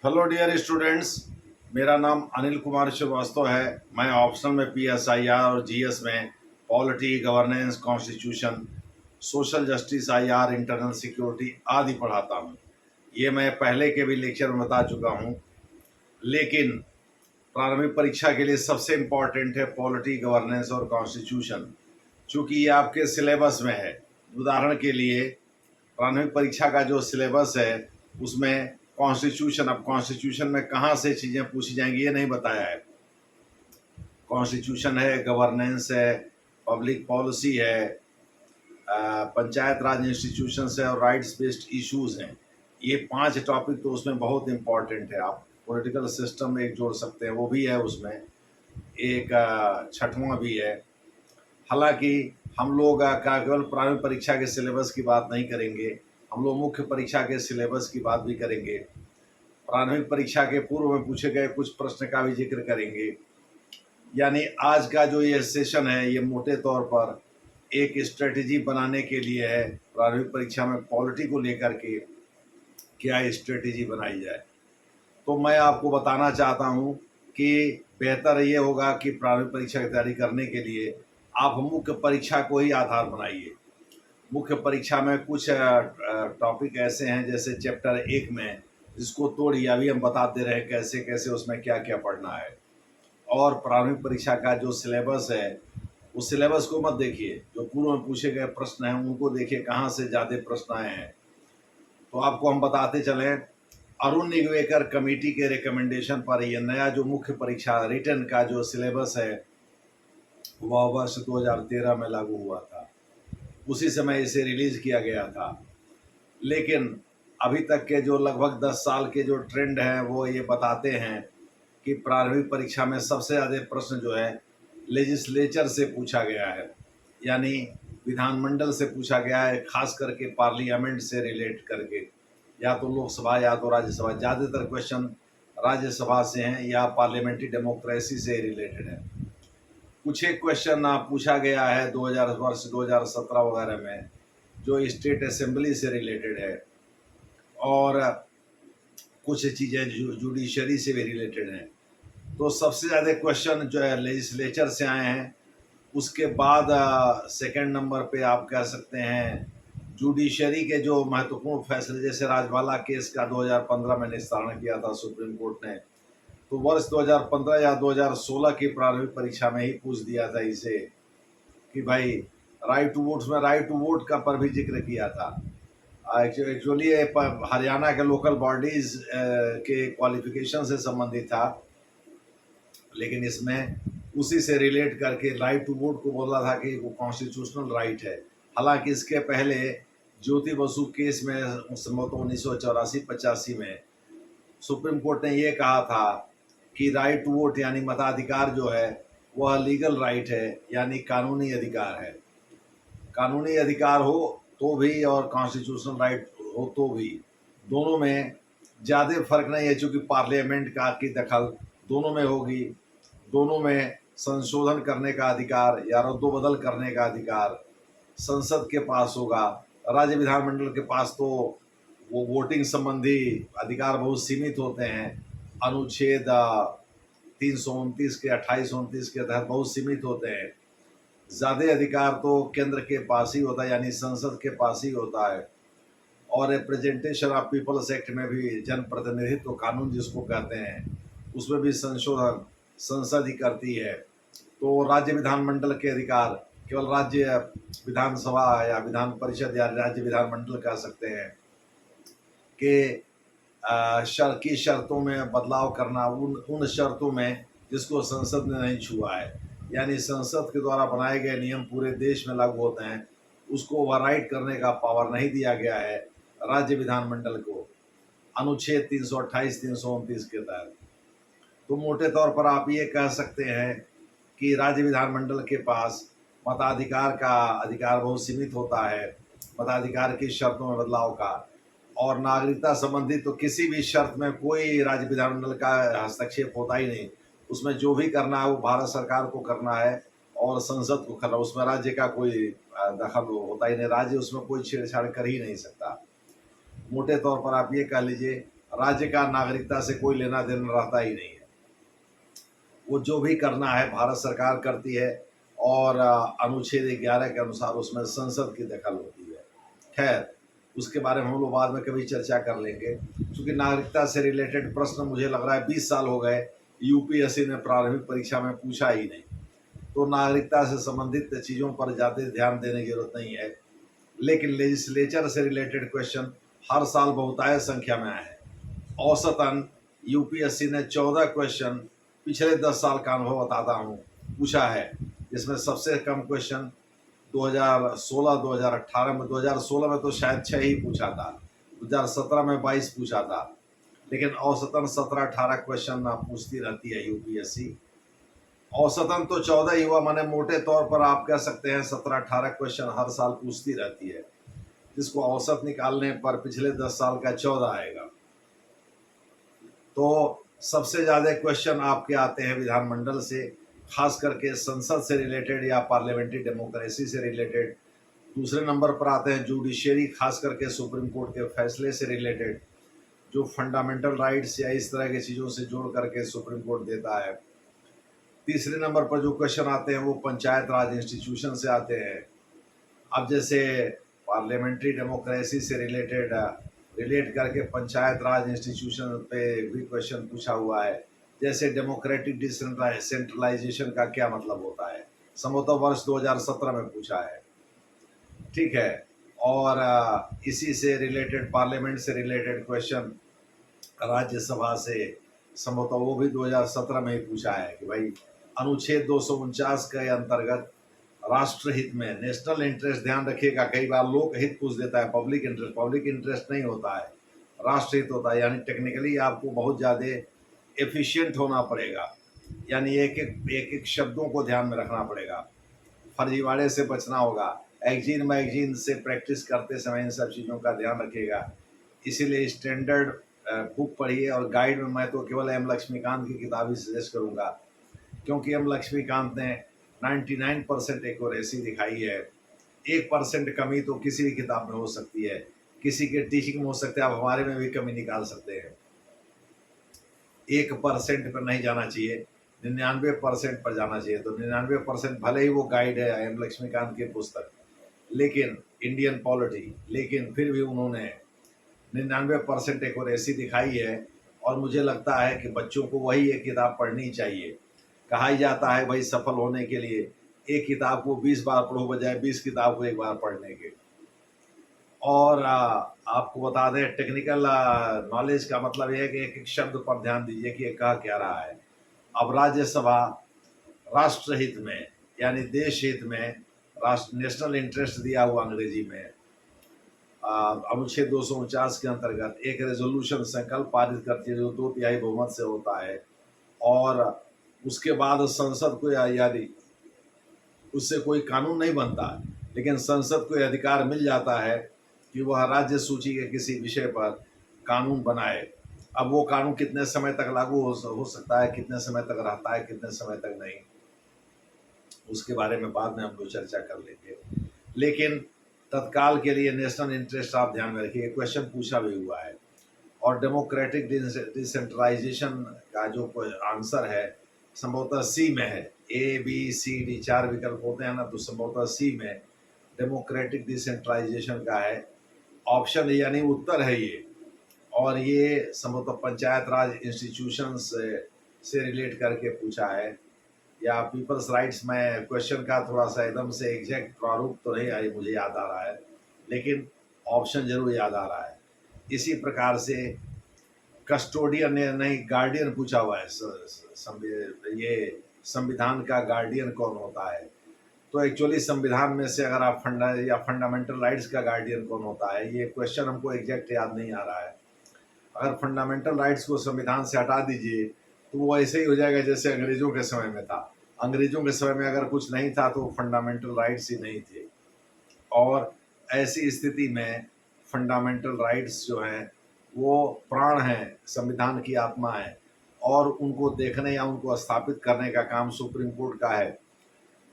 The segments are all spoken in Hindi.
Hello dear students. मेरा नाम अनिल कुमार श्रीवास्तव है। मैं ऑप्शनल में PSIR और GS में polity, governance, constitution, social justice, IR, internal security आदि पढ़ाता हूँ। ये मैं पहले के भी लेक्चर में बता चुका हूँ। लेकिन प्रारंभिक परीक्षा के लिए सबसे इम्पॉर्टेंट है पॉलिटी, गवर्नेंस और कॉन्स्टिट्यूशन, चूँकि ये आपके सिलेबस में है। उदाहरण के लिए प्रारंभिक परीक्षा का जो सिलेबस है उसमें कॉन्स्टिट्यूशन, अब कॉन्स्टिट्यूशन में कहाँ से चीज़ें पूछी जाएंगी ये नहीं बताया है। कॉन्स्टिट्यूशन है, गवर्नेंस है, पब्लिक पॉलिसी है, पंचायत राज इंस्टीट्यूशंस है और राइट्स बेस्ड इश्यूज हैं। ये 5 टॉपिक तो उसमें बहुत इम्पॉर्टेंट है। आप पॉलिटिकल सिस्टम एक जोड़ सकते हैं, वो भी है उसमें। एक छठवां भी है। हालांकि हम लोग का केवल प्रारंभिक परीक्षा के सिलेबस की बात नहीं करेंगे, हम लोग मुख्य परीक्षा के सिलेबस की बात भी करेंगे। प्रारंभिक परीक्षा के पूर्व में पूछे गए कुछ प्रश्न का भी जिक्र करेंगे। यानी आज का जो ये सेशन है ये मोटे तौर पर एक स्ट्रेटजी बनाने के लिए है। प्रारंभिक परीक्षा में पॉलिटी को लेकर के क्या स्ट्रेटजी बनाई जाए, तो मैं आपको बताना चाहता हूँ कि बेहतर ये होगा कि प्रारंभिक परीक्षा की तैयारी करने के लिए आप मुख्य परीक्षा को ही आधार बनाइए। मुख्य परीक्षा में कुछ टॉपिक ऐसे हैं जैसे चैप्टर 1 में, जिसको तोड़िए अभी हम बताते रहे कैसे कैसे उसमें क्या क्या पढ़ना है। और प्रारंभिक परीक्षा का जो सिलेबस है उस सिलेबस को मत देखिए, जो पूर्व में पूछे गए प्रश्न हैं उनको देखिए कहाँ से ज़्यादा प्रश्न आए हैं। तो आपको हम बताते चलें, अरुण निगवेकर कमेटी के रिकमेंडेशन पर यह नया जो मुख्य परीक्षा रिटर्न का जो सिलेबस है वह वर्ष 2013 में लागू हुआ था। उसी समय इसे रिलीज किया गया था। लेकिन अभी तक के जो लगभग 10 साल के जो ट्रेंड हैं वो ये बताते हैं कि प्रारंभिक परीक्षा में सबसे ज़्यादा प्रश्न जो है लेजिस्लेचर से पूछा गया है, यानी विधानमंडल से पूछा गया है, खास करके पार्लियामेंट से रिलेट करके, या तो लोकसभा या तो राज्यसभा। ज़्यादातर क्वेश्चन राज्यसभा से हैं या पार्लियामेंट्री डेमोक्रेसी से रिलेटेड है। कुछ एक क्वेश्चन पूछा गया है 2000 वर्ष 2017 वगैरह में जो स्टेट असेंबली से रिलेटेड है, और कुछ चीज़ें जुडिशरी से भी रिलेटेड हैं। तो सबसे ज़्यादा क्वेश्चन जो है लेजिस्लेचर से आए हैं। उसके बाद सेकंड नंबर पे आप कह सकते हैं जुडिशरी के जो महत्वपूर्ण फैसले, जैसे राजवाला केस का 2015 में निस्तारण किया था सुप्रीम कोर्ट ने, तो वर्ष 2015 या 2016 की प्रारंभिक परीक्षा में ही पूछ दिया था इसे कि भाई राइट टू वोट में राइट टू वोट का पर भी जिक्र किया था। एक्चुअली हरियाणा के लोकल बॉडीज के क्वालिफिकेशन से संबंधित था, लेकिन इसमें उसी से रिलेट करके राइट टू वोट को बोला था कि वो कॉन्स्टिट्यूशनल राइट है। हालांकि इसके पहले ज्योति बसु केस में संभवतः 1984-85 में सुप्रीम कोर्ट ने ये कहा था कि राइट टू वोट यानी मताधिकार जो है वह लीगल राइट है, यानी कानूनी अधिकार है। कानूनी अधिकार हो तो भी और कॉन्स्टिट्यूशनल राइट हो तो भी, दोनों में ज़्यादा फर्क नहीं है, चूँकि पार्लियामेंट का की दखल दोनों में होगी। दोनों में संशोधन करने का अधिकार या रद्दोबदल करने का अधिकार संसद के पास होगा। राज्य विधानमंडल के पास तो वो वोटिंग संबंधी अधिकार बहुत सीमित होते हैं। अनुच्छेद 329 के 28-29 के तहत बहुत सीमित होते हैं। ज़्यादा अधिकार तो केंद्र के पास ही होता है, यानी संसद के पास ही होता है। और रिप्रेजेंटेशन ऑफ पीपल्स एक्ट में भी जनप्रतिनिधित्व कानून जिसको कहते हैं, उसमें भी संशोधन संसद ही करती है। तो राज्य विधानमंडल के अधिकार केवल राज्य विधानसभा या विधान परिषद या राज्य विधानमंडल कह सकते हैं कि की शर्तों में बदलाव करना उन शर्तों में जिसको संसद ने नहीं छुआ है, यानी संसद के द्वारा बनाए गए नियम पूरे देश में लागू होते हैं, उसको ओवरराइड करने का पावर नहीं दिया गया है राज्य विधानमंडल को अनुच्छेद 328-329 के तहत। तो मोटे तौर पर आप ये कह सकते हैं कि राज्य विधानमंडल के पास मताधिकार का अधिकार बहुत सीमित होता है, मताधिकार की शर्तों में बदलाव का। और नागरिकता संबंधी तो किसी भी शर्त में कोई राज्य विधानमंडल का हस्तक्षेप होता ही नहीं। उसमें जो भी करना है वो भारत सरकार को करना है और संसद को करना, उसमें राज्य का कोई दखल होता ही नहीं। राज्य उसमें कोई छेड़छाड़ कर ही नहीं सकता। मोटे तौर पर आप ये कह लीजिए राज्य का नागरिकता से कोई लेना देना रहता ही नहीं है। वो जो भी करना है भारत सरकार करती है और अनुच्छेद 11 के अनुसार उसमें संसद की दखल होती है। खैर, उसके बारे में हम लोग बाद में कभी चर्चा कर लेंगे। क्योंकि नागरिकता से रिलेटेड प्रश्न मुझे लग रहा है 20 साल हो गए यूपीएससी ने प्रारंभिक परीक्षा में पूछा ही नहीं, तो नागरिकता से संबंधित चीज़ों पर ज़्यादा ध्यान देने की जरूरत नहीं है। लेकिन लेजिस्लेचर से रिलेटेड क्वेश्चन हर साल बहुतायत संख्या में आए हैं। औसतन यूपीएससी ने 14 क्वेश्चन पिछले 10 साल का अनुभव बताता हूँ पूछा है, जिसमें सबसे कम क्वेश्चन 2016-2018 में, 2016 में तो शायद 6 ही पूछा था, 2017 में 22 पूछा था, लेकिन औसतन 17-18 क्वेश्चन पूछती रहती है यूपीएससी। औसतन तो 14 ही हुआ, माने मोटे तौर पर आप कह सकते हैं 17-18 क्वेश्चन हर साल पूछती रहती है, जिसको औसत निकालने पर पिछले 10 साल का 14 आएगा। तो सबसे ज़्यादा क्वेश्चन आपके आते हैं विधानमंडल से, खास करके संसद से रिलेटेड या पार्लियामेंट्री डेमोक्रेसी से रिलेटेड। दूसरे नंबर पर आते हैं जुडिशियरी, खास करके सुप्रीम कोर्ट के फैसले से रिलेटेड, जो फंडामेंटल राइट्स या इस तरह की चीज़ों से जोड़ करके सुप्रीम कोर्ट देता है। तीसरे नंबर पर जो क्वेश्चन आते हैं वो पंचायत राज इंस्टीट्यूशन से आते हैं। अब जैसे पार्लियामेंट्री डेमोक्रेसी से रिलेट करके पंचायत राज इंस्टीट्यूशन पे भी क्वेश्चन पूछा हुआ है, जैसे डेमोक्रेटिक डिसेंट्रलाइजेशन का क्या मतलब होता है, संभवतः वर्ष 2017 में पूछा है, ठीक है। और इसी से रिलेटेड पार्लियामेंट से रिलेटेड क्वेश्चन राज्यसभा से संभवतः वो भी 2017 में ही पूछा है कि भाई अनुच्छेद 249 के अंतर्गत राष्ट्रहित में, नेशनल इंटरेस्ट ध्यान रखिएगा, कई बार लोक हित पूछ देता है, पब्लिक इंटरेस्ट नहीं होता है, राष्ट्रहित होता है। यानी टेक्निकली आपको बहुत ज़्यादा एफिशिएंट होना पड़ेगा, यानी एक एक शब्दों को ध्यान में रखना पड़ेगा, फर्जीवाड़े से बचना होगा, एग्जीन मैगजीन से प्रैक्टिस करते समय इन सब चीज़ों का ध्यान रखिएगा। इसीलिए स्टैंडर्ड बुक पढ़िए, और गाइड में मैं तो केवल एम लक्ष्मीकांत की किताब ही सजेस्ट करूँगा, क्योंकि एम लक्ष्मीकांत ने 99% एक्यूरेसी दिखाई है। 1% कमी तो किसी भी किताब में हो सकती है, किसी के टीचिंग में हो सकता है, आप हमारे में भी कमी निकाल सकते हैं। 1% पर नहीं जाना चाहिए, 99% पर जाना चाहिए। तो 99% भले ही वो गाइड है एम लक्ष्मीकांत की पुस्तक, लेकिन इंडियन पॉलिटी, लेकिन फिर भी उन्होंने 99% एक्यूरेसी दिखाई है। और मुझे लगता है कि बच्चों को वही एक किताब पढ़नी चाहिए। कहा ही जाता है भाई सफल होने के लिए एक किताब को 20 बार पढ़ो बजाय 20 किताब को एक बार पढ़ने के। और आपको बता दें, टेक्निकल नॉलेज का मतलब यह है कि एक एक शब्द पर ध्यान दीजिए कि ये कह क्या रहा है। अब राज्यसभा राष्ट्रहित में यानी देश हित में, राष्ट्र नेशनल इंटरेस्ट दिया हुआ अंग्रेजी में, अनुच्छेद 249 के अंतर्गत एक रेजोल्यूशन संकल्प पारित करती है जो 2/3 बहुमत से होता है, और उसके बाद संसद को यानी उससे कोई कानून नहीं बनता, लेकिन संसद को अधिकार मिल जाता है कि वह राज्य सूची के किसी विषय पर कानून बनाए। अब वो कानून कितने समय तक लागू हो सकता है, कितने समय तक रहता है, कितने समय तक नहीं, उसके बारे में बाद में हम लोग चर्चा कर लेंगे। लेकिन तत्काल के लिए नेशनल इंटरेस्ट आप ध्यान में रखिए, क्वेश्चन पूछा भी हुआ है। और डेमोक्रेटिक डिसेंट्रलाइजेशन का जो आंसर है संभवतः सी में है। ए बी सी डी 4 विकल्प होते हैं ना, तो संभवतः सी में डेमोक्रेटिक डिसेंट्रलाइजेशन का है ऑप्शन, यानी उत्तर है ये। और ये संभवतः पंचायत राज इंस्टीट्यूशन से रिलेट करके पूछा है, या पीपल्स राइट्स में। क्वेश्चन का थोड़ा सा एकदम से एग्जैक्ट प्रारूप तो नहीं आई, मुझे याद आ रहा है, लेकिन ऑप्शन जरूर याद आ रहा है। इसी प्रकार से कस्टोडियन नहीं, गार्डियन पूछा हुआ है। ये संविधान का गार्डियन कौन होता है, तो एक्चुअली संविधान में से अगर आप फंडामेंटल राइट्स का गार्डियन कौन होता है, ये क्वेश्चन हमको एग्जैक्ट याद नहीं आ रहा है। अगर फंडामेंटल राइट्स को संविधान से हटा दीजिए तो वो ऐसे ही हो जाएगा जैसे अंग्रेजों के समय में था। अंग्रेजों के समय में अगर कुछ नहीं था तो फंडामेंटल राइट्स ही नहीं थे, और ऐसी स्थिति में फंडामेंटल राइट्स जो हैं वो प्राण हैं, संविधान की आत्मा है, और उनको देखने या उनको स्थापित करने का काम सुप्रीम कोर्ट का है।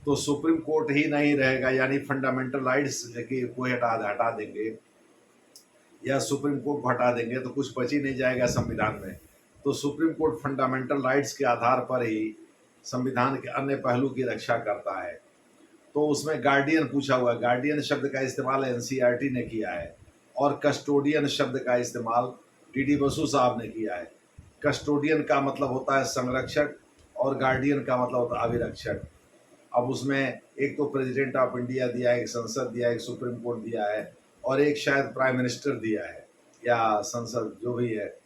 तो सुप्रीम कोर्ट ही नहीं रहेगा, यानी फंडामेंटल राइट्स की को हटा देंगे, या सुप्रीम कोर्ट को हटा देंगे तो कुछ बच ही नहीं जाएगा संविधान में। तो सुप्रीम कोर्ट फंडामेंटल राइट्स के आधार पर ही संविधान के अन्य पहलू की रक्षा करता है। तो उसमें गार्डियन पूछा हुआ है, गार्डियन शब्द का इस्तेमाल एनसीईआरटी ने किया है और कस्टोडियन शब्द का इस्तेमाल डी बसु साहब ने किया है। कस्टोडियन का मतलब होता है संरक्षक और गार्डियन का मतलब होता है अभिरक्षक। अब उसमें एक तो प्रेसिडेंट ऑफ इंडिया दिया है, एक संसद दिया है, एक सुप्रीम कोर्ट दिया है और एक शायद प्राइम मिनिस्टर दिया है या संसद जो भी है।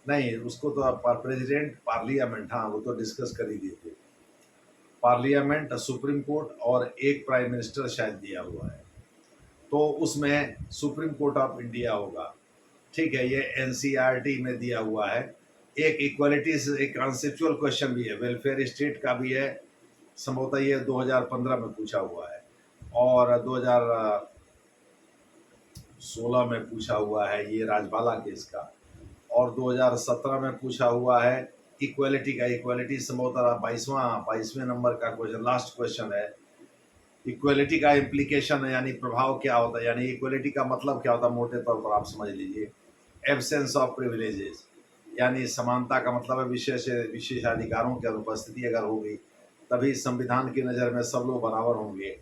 नहीं, उसको तो प्रेसिडेंट, पार्लियामेंट, हाँ वो तो डिस्कस कर ही दिए थे। पार्लियामेंट, सुप्रीम कोर्ट और एक प्राइम मिनिस्टर शायद दिया हुआ है। तो उसमें सुप्रीम कोर्ट ऑफ इंडिया होगा। ठीक है, ये एनसीईआरटी में दिया हुआ है। एक इक्वालिटी से एक कॉन्सेप्चुअल क्वेश्चन भी है, वेलफेयर स्टेट का भी है, संभवतः ये 2015 में पूछा हुआ है और 2016 में पूछा हुआ है ये राजबाला केस का, और 2017 में पूछा हुआ है इक्वालिटी का। इक्वालिटी संभवतः 22वें नंबर का क्वेश्चन, लास्ट क्वेश्चन है। इक्वालिटी का इम्प्लीकेशन है, यानी प्रभाव क्या होता है, यानी इक्वालिटी का मतलब क्या होता है, मोटे तौर पर आप समझ लीजिए। एब्सेंस ऑफ प्रिविलेजेस, यानी समानता का मतलब है विशेषाधिकारों की अनुपस्थिति अगर होगी तभी संविधान की नज़र में सब लोग बराबर होंगे।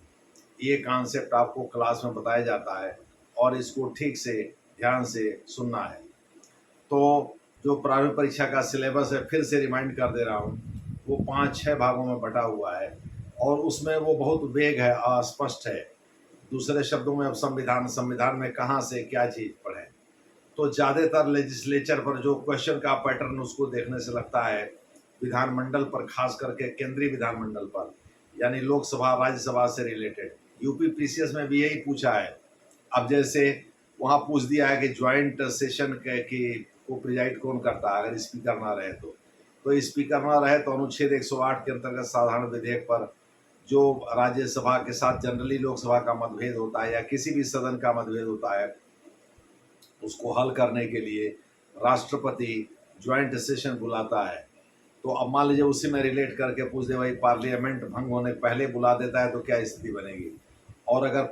ये कॉन्सेप्ट आपको क्लास में बताया जाता है और इसको ठीक से ध्यान से सुनना है। तो जो प्रारंभिक परीक्षा का सिलेबस है, फिर से रिमाइंड कर दे रहा हूँ, वो 5-6 भागों में बटा हुआ है और उसमें वो बहुत वेग है, अस्पष्ट है। दूसरे शब्दों में अब संविधान में कहाँ से क्या चीज़ पढ़े, तो ज़्यादातर लेजिस्लेचर पर जो क्वेश्चन का पैटर्न उसको देखने से लगता है विधानमंडल पर, खास करके केंद्रीय विधानमंडल पर, यानी लोकसभा राज्यसभा से रिलेटेड। यूपी पीसीएस में भी यही पूछा है। अब जैसे वहाँ पूछ दिया है कि ज्वाइंट सेशन की को प्रिजाइड कौन करता है अगर स्पीकर ना रहे तो स्पीकर ना रहे तो अनुच्छेद 108 के अंतर्गत साधारण विधेयक पर जो राज्यसभा के साथ जनरली लोकसभा का मतभेद होता है या किसी भी सदन का मतभेद होता है, उसको हल करने के लिए राष्ट्रपति ज्वाइंट सेशन बुलाता है। तो अब मान लीजिए उसी में रिलेट करके पूछ दे भाई, पार्लियामेंट भंग होने पहले बुला देता है तो क्या स्थिति बनेगी, और अगर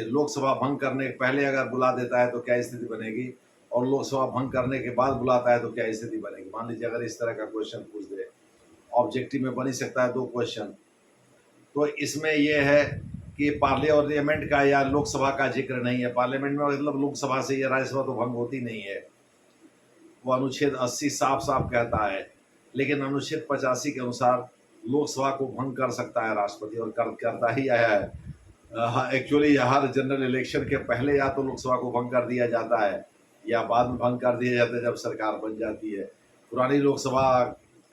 लोकसभा भंग करने के पहले अगर बुला देता है तो क्या स्थिति बनेगी, और लोकसभा भंग करने के बाद बुलाता है तो क्या स्थिति बनेगी। मान लीजिए अगर इस तरह का क्वेश्चन पूछ दे, ऑब्जेक्टिव में बन ही सकता है 2 क्वेश्चन। तो इसमें यह है कि पार्लियामेंट का या लोकसभा का जिक्र नहीं है। पार्लियामेंट में मतलब लोकसभा से या राज्यसभा तो भंग होती नहीं है, वो अनुच्छेद 80 साफ साफ कहता है। लेकिन अनुच्छेद 85 के अनुसार लोकसभा को भंग कर सकता है राष्ट्रपति, और करता ही आया है। एक्चुअली हर जनरल इलेक्शन के पहले या तो लोकसभा को भंग कर दिया जाता है या बाद में भंग कर दिया जाता है जब सरकार बन जाती है। पुरानी लोकसभा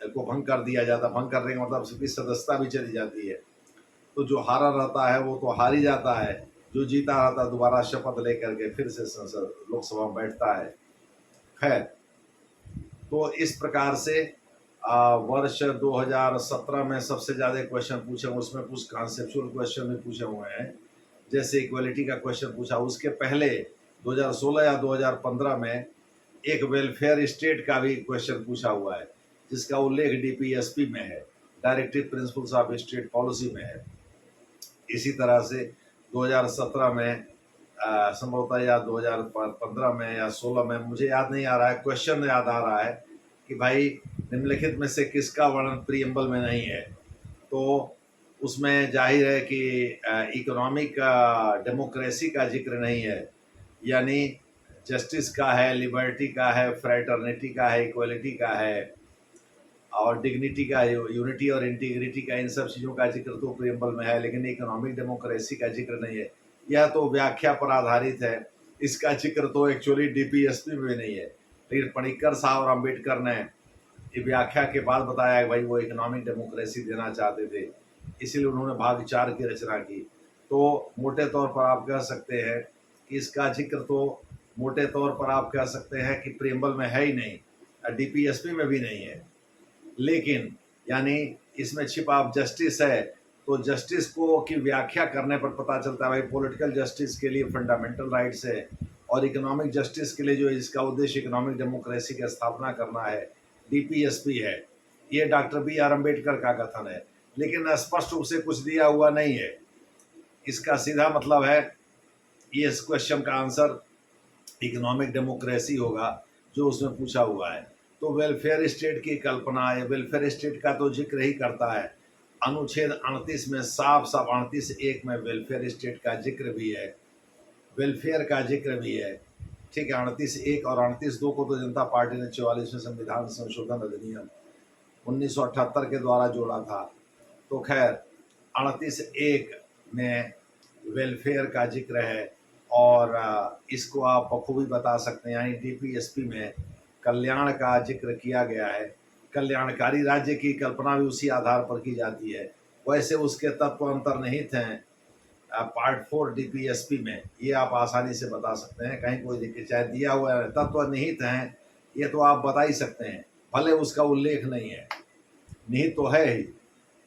को भंग कर दिया जाता, भंग करने का मतलब उसकी सदस्यता भी चली जाती है। तो जो हारा रहता है वो तो हार ही जाता है, जो जीता रहता है दोबारा शपथ लेकर के फिर से संसद लोकसभा में बैठता है। खैर, तो इस प्रकार से वर्ष 2017 में सबसे ज़्यादा क्वेश्चन पूछे हुए, उसमें कुछ कॉन्सेप्चुअल क्वेश्चन भी पूछे हुए हैं, जैसे इक्वलिटी का क्वेश्चन पूछा। उसके पहले 2016 या 2015 में एक वेलफेयर स्टेट का भी क्वेश्चन पूछा हुआ है, जिसका उल्लेख डीपीएसपी में है, directive principles of state policy में है। इसी तरह से 2017 में संभवतः या 2015 में या 16 में, मुझे याद नहीं आ रहा है, क्वेश्चन याद आ रहा है कि भाई निम्नलिखित में से किसका वर्णन प्रीएम्बल में नहीं है। तो उसमें जाहिर है कि इकोनॉमिक डेमोक्रेसी का जिक्र नहीं है, यानी जस्टिस का है, लिबर्टी का है, फ्रेटर्निटी का है, इक्वलिटी का है और डिग्निटी का, यूनिटी और इंटीग्रिटी का, इन सब चीज़ों का जिक्र तो प्रीएम्बल में है, लेकिन इकोनॉमिक डेमोक्रेसी का जिक्र नहीं है। यह तो व्याख्या पर आधारित है, इसका जिक्र तो एक्चुअली डीपीएसपी में नहीं है। लेकिन पणिक्कर साहब और अम्बेडकर ने ये व्याख्या के बाद बताया कि भाई वो इकोनॉमिक डेमोक्रेसी देना चाहते थे, इसीलिए उन्होंने भाग 4 की रचना की। तो मोटे तौर पर आप कह सकते हैं कि इसका जिक्र तो मोटे तौर पर आप कह सकते हैं कि प्रीएम्बल में है ही नहीं, डीपीएसपी में भी नहीं है। लेकिन यानी इसमें छिपा जस्टिस है, तो जस्टिस को की व्याख्या करने पर पता चलता है भाई पॉलिटिकल जस्टिस के लिए फंडामेंटल राइट्स है और इकोनॉमिक जस्टिस के लिए जो इसका उद्देश्य इकोनॉमिक डेमोक्रेसी की स्थापना करना है, डीपीएसपी है। ये डॉक्टर बी आर अम्बेडकर का कथन है, लेकिन स्पष्ट रूप से कुछ दिया हुआ नहीं है। इसका सीधा मतलब है, ये इस क्वेश्चन का आंसर इकोनॉमिक डेमोक्रेसी होगा जो उसमें पूछा हुआ है। तो वेलफेयर स्टेट की कल्पना है, वेलफेयर स्टेट का तो जिक्र ही करता है। अनुच्छेद 38 में साफ साफ 38(1) में वेलफेयर स्टेट का जिक्र भी है, वेलफेयर का जिक्र भी है। ठीक है, 38(1) और 38(2) को तो जनता पार्टी ने 44वें संविधान संशोधन अधिनियम 1978 के द्वारा जोड़ा था। तो खैर 38(1) में वेलफेयर का जिक्र है और इसको आप बखूबी बता सकते हैं, यानी डीपीएसपी में कल्याण का जिक्र किया गया है। कल्याणकारी राज्य की कल्पना भी उसी आधार पर की जाती है। वैसे उसके तत्व अंतर्निहित हैं पार्ट 4 डीपीएसपी में, ये आप आसानी से बता सकते हैं, कहीं कोई दिक्कत, चाहे दिया हुआ है तत्व निहित हैं, ये तो आप बता ही सकते हैं, भले उसका उल्लेख नहीं है, निहित तो है ही।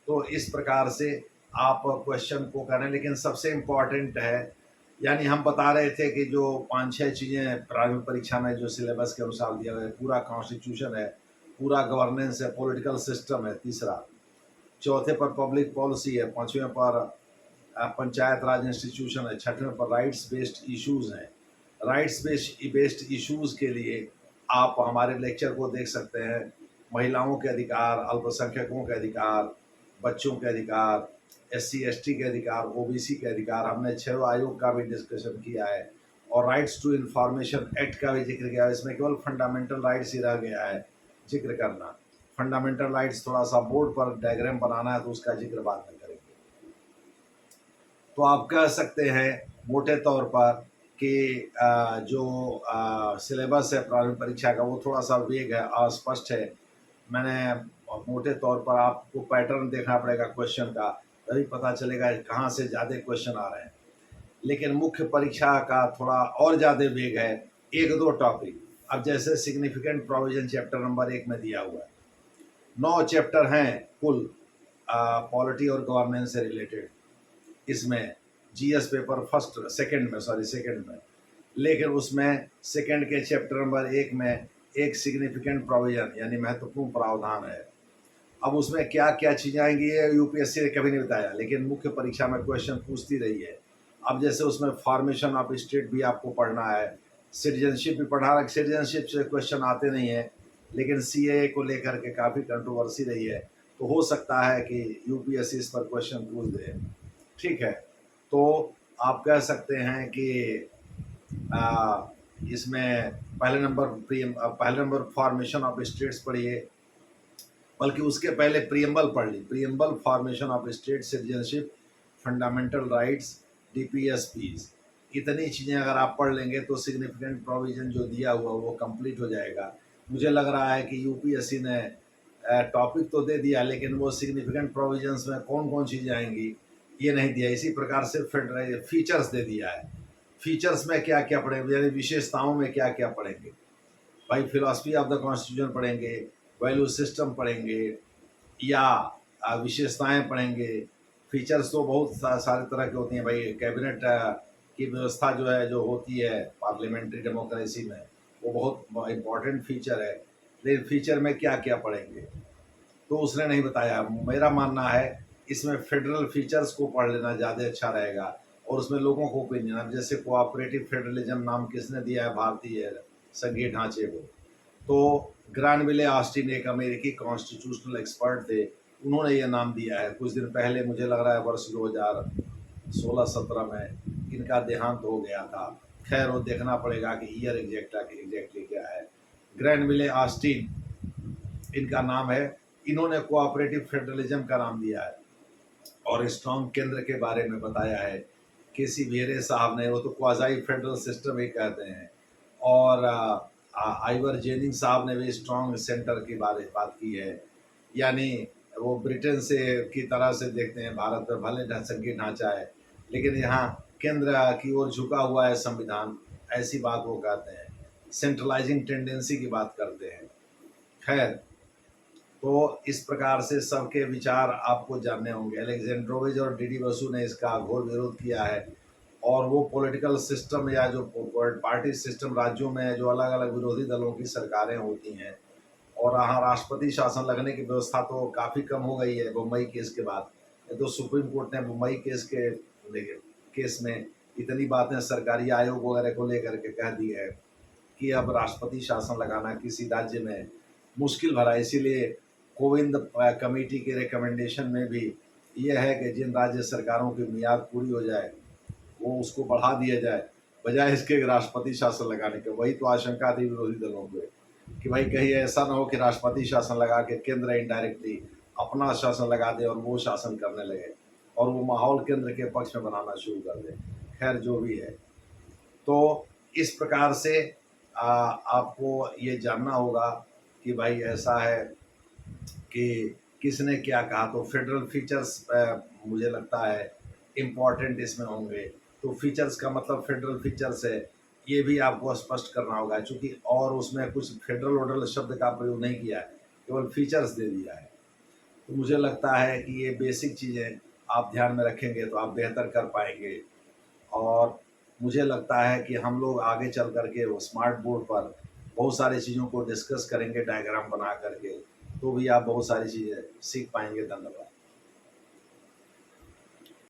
तो इस प्रकार से आप क्वेश्चन को करें, लेकिन सबसे इम्पॉर्टेंट है, यानी हम बता रहे थे कि जो 5-6 चीज़ें प्रारंभिक परीक्षा में जो सिलेबस के अनुसार दिया गया है, पूरा कॉन्स्टिट्यूशन है, पूरा गवर्नेंस है, पॉलिटिकल सिस्टम है, तीसरा, चौथे पर पब्लिक पॉलिसी है, पाँचवें पर पंचायत राज इंस्टीट्यूशन है, छठवें पर राइट्स बेस्ड इश्यूज़ हैं। राइट्स बेस्ड इश्यूज़ के लिए आप हमारे लेक्चर को देख सकते हैं। महिलाओं के अधिकार, अल्पसंख्यकों के अधिकार, बच्चों के अधिकार, SC ST के अधिकार, OBC के अधिकार, हमने 6 आयोग का भी डिस्कशन किया है और राइट्स टू इंफॉर्मेशन एक्ट का भी जिक्र किया है। इसमें केवल फंडामेंटल राइट्स ही रह गया है जिक्र करना। फंडामेंटल राइट्स थोड़ा सा बोर्ड पर डायग्राम बनाना है तो उसका जिक्र बाद में करेंगे। तो आप कह सकते हैं मोटे तौर पर कि जो सिलेबस है प्रारंभिक परीक्षा का वो थोड़ा सा वेग है, अस्पष्ट है। मैंने मोटे तौर पर आपको पैटर्न देखना पड़ेगा क्वेश्चन का, तभी पता चलेगा कहाँ से ज़्यादा क्वेश्चन आ रहे हैं। लेकिन मुख्य परीक्षा का थोड़ा और ज़्यादा वेग है, 1-2 टॉपिक। अब जैसे सिग्निफिकेंट प्रोविजन चैप्टर नंबर 1 में दिया हुआ है, 9 चैप्टर हैं कुल पॉलिटी और गवर्नेंस से रिलेटेड। इसमें जीएस पेपर सेकंड में, लेकिन उसमें सेकंड के चैप्टर नंबर 1 में एक सिग्निफिकेंट प्रोविजन यानी महत्वपूर्ण प्रावधान है। अब उसमें क्या क्या चीज़ें आएंगी ये यूपीएससी ने कभी नहीं बताया, लेकिन मुख्य परीक्षा में क्वेश्चन पूछती रही है। अब जैसे उसमें फॉर्मेशन ऑफ स्टेट भी आपको पढ़ना है, सिटीजनशिप भी पढ़ा रहा है, सिटीजनशिप से क्वेश्चन आते नहीं है, लेकिन सीएए को लेकर के काफ़ी कंट्रोवर्सी रही है, तो हो सकता है कि यूपीएससी इस पर क्वेश्चन पूछ दे। ठीक है, तो आप कह सकते हैं कि इसमें पहले नंबर फॉर्मेशन ऑफ स्टेट्स पढ़िए, बल्कि उसके पहले प्रियम्बल पढ़ ली, preamble, formation of state, citizenship, fundamental rights, DPSPs, इतनी चीज़ें अगर आप पढ़ लेंगे तो सिग्निफिकेंट प्रोविज़न जो दिया हुआ वो कंप्लीट हो जाएगा। मुझे लग रहा है कि यूपीएससी ने टॉपिक तो दे दिया, लेकिन वो सिग्निफिकेंट प्रोविजंस में कौन कौन चीज़ें आएंगी ये नहीं दिया। इसी प्रकार से फीचर्स दे दिया है, फीचर्स में क्या क्या पढ़ेंगे, यानी विशेषताओं में क्या क्या पढ़ेंगे। भाई फिलॉसफी ऑफ द कॉन्स्टिट्यूशन पढ़ेंगे, वैल्यू सिस्टम पढ़ेंगे, या विशेषताएं पढ़ेंगे। फीचर्स तो बहुत सारे तरह के होती हैं भाई। कैबिनेट की व्यवस्था जो है, जो होती है पार्लियामेंट्री डेमोक्रेसी में, वो बहुत इम्पोर्टेंट फीचर है। लेकिन फीचर में क्या क्या पढ़ेंगे तो उसने नहीं बताया। मेरा मानना है इसमें फेडरल फीचर्स को पढ़ लेना ज़्यादा अच्छा रहेगा, और उसमें लोगों को ओपिनियन, अब जैसे कोऑपरेटिव फेडरलिज्म नाम किसने दिया है भारतीय संघीय ढांचे को, तो ग्रानविले ऑस्टिन एक अमेरिकी कॉन्स्टिट्यूशनल एक्सपर्ट थे, उन्होंने ये नाम दिया है। कुछ दिन पहले, मुझे लग रहा है वर्ष 2016-17 में इनका देहांत हो गया था। खैर वो देखना पड़ेगा कि ईयर एग्जैक्टली क्या है। ग्रैनविले ऑस्टिन इनका नाम है। इन्होंने कोऑपरेटिव फेडरलिज्म का नाम दिया है और स्ट्रॉन्ग केंद्र के बारे में बताया है। केसी वेरे साहब ने, वो तो क्वाजाई फेडरल सिस्टम ही कहते हैं, और आइवर जेनिंग साहब ने भी स्ट्रॉन्ग सेंटर की बात की है। यानी वो ब्रिटेन से की तरह से देखते हैं भारत में, भले संघीय ढांचा है लेकिन यहाँ केंद्र की ओर झुका हुआ है संविधान, ऐसी बात वो कहते हैं। सेंट्रलाइजिंग टेंडेंसी की बात करते हैं। खैर, तो इस प्रकार से सबके विचार आपको जानने होंगे। अलेक्जेंड्रोविच और डीडी बसु ने इसका घोर विरोध किया है, और वो पॉलिटिकल सिस्टम या जो पार्टी सिस्टम राज्यों में जो अलग अलग विरोधी दलों की सरकारें होती हैं, और यहाँ राष्ट्रपति शासन लगने की व्यवस्था तो काफ़ी कम हो गई है बम्बई केस के बाद। ये तो सुप्रीम कोर्ट ने मुंबई केस में इतनी बातें सरकारी आयोग वगैरह को लेकर के कह दी है कि अब राष्ट्रपति शासन लगाना किसी राज्य में मुश्किल भरा है। इसीलिए कोविंद कमेटी के रिकमेंडेशन में भी ये है कि जिन राज्य सरकारों की मियाद पूरी हो जाए वो उसको बढ़ा दिया जाए, बजाय इसके राष्ट्रपति शासन लगाने के। वही तो आशंका थी विरोधी दलों को कि भाई कहीं ऐसा ना हो कि राष्ट्रपति शासन लगा के केंद्र इनडायरेक्टली अपना शासन लगा दे और वो शासन करने लगे और वो माहौल केंद्र के पक्ष में बनाना शुरू कर दे। खैर जो भी है, तो इस प्रकार से आपको ये जानना होगा कि भाई ऐसा है कि किसने क्या कहा। तो फेडरल फीचर्स मुझे लगता है इम्पॉर्टेंट इसमें होंगे। तो फीचर्स का मतलब फेडरल फीचर्स है, ये भी आपको स्पष्ट करना होगा, क्योंकि और उसमें कुछ फेडरल वोडरल शब्द का प्रयोग नहीं किया है, केवल फीचर्स दे दिया है। तो मुझे लगता है कि ये बेसिक चीज़ें आप ध्यान में रखेंगे तो आप बेहतर कर पाएंगे। और मुझे लगता है कि हम लोग आगे चल करके वो स्मार्ट बोर्ड पर बहुत सारी चीज़ों को डिस्कस करेंगे डायग्राम बना करके, तो भी आप बहुत सारी चीज़ें सीख पाएंगे। धन्यवाद।